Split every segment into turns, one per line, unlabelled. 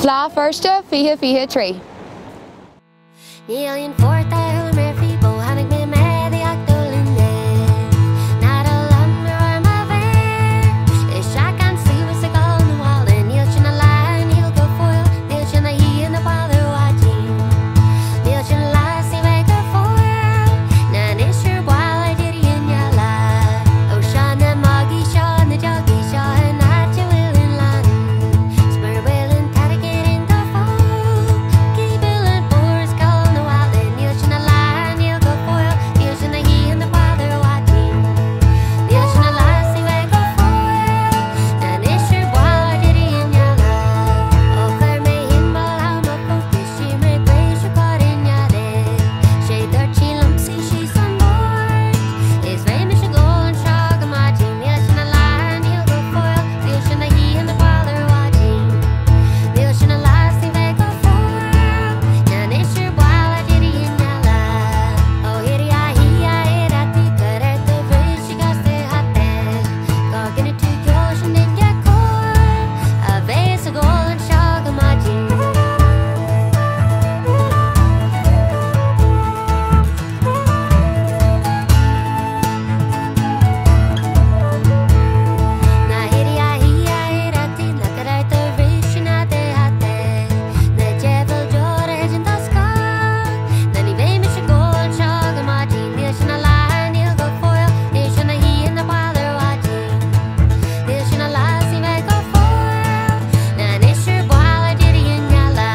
Fleadh Feirste, Fhleadh trí.
Níl fórta mar fi bóhannig mé méideach dúinn ná a lamar má bhéir is seach an suas a gáil na bhála níl sin na lá níl go foiil níl sin na hí na bála bhádín níl sin lá sí bheith go foiil na nisir bhála diríon neala ó seán na mágaí seo na deagaí seo an áte bhfuilin lan spur bhfuilin targéirin go foiil cíbhfuilin bórs gáil na bhála níl sin na lá níl go foiil níl sin na hí na bála bhádín níl sin na lá sí bheith go foiil na nisir bhála diríon neala ó chuir mé himbal á má fócas sí mé bréis a cárin neada sé dúirt sí lumpsaí sí san bhór is féimis a glóin seo go mádín níl sin na lá níl go foiil níl sin na hí na bála bhádín níl sin na lá sí bheith go foiil na nisir bhála diríon neala ó hirí a hí a éad a tí tar ar do bhris sí gasta hatte gá gine tú ceol sin inge cóir a bheits a glóin seo go mádín na hirí a hí a éad a tí tar ar do bhris sin a de hatte na deibhil deorais an tascá na ní bhéimis a glóin seo go mádín níl sin na lá níl go foiil níl sin na hí na bála bhádín níl sin na lá sí bheith go foiil na nisir bhála diríon neala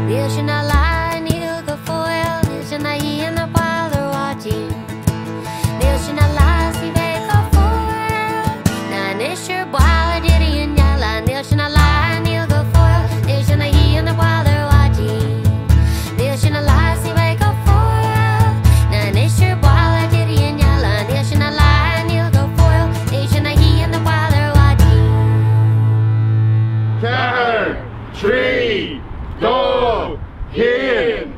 níl sin na lá níl go foiil níl sin na hí na bála bhádín níl sin na lá sí bheith go foiil na nisir bhála diríon neala níl sin na lá níl go foiil níl sin na hí na bála bhádín níl sin na lá sí bheith go foiil na nisir bhála diríon neala níl sin na lá níl go foiil níl sin na hí na bála bhádín
4, 3, 2, 1.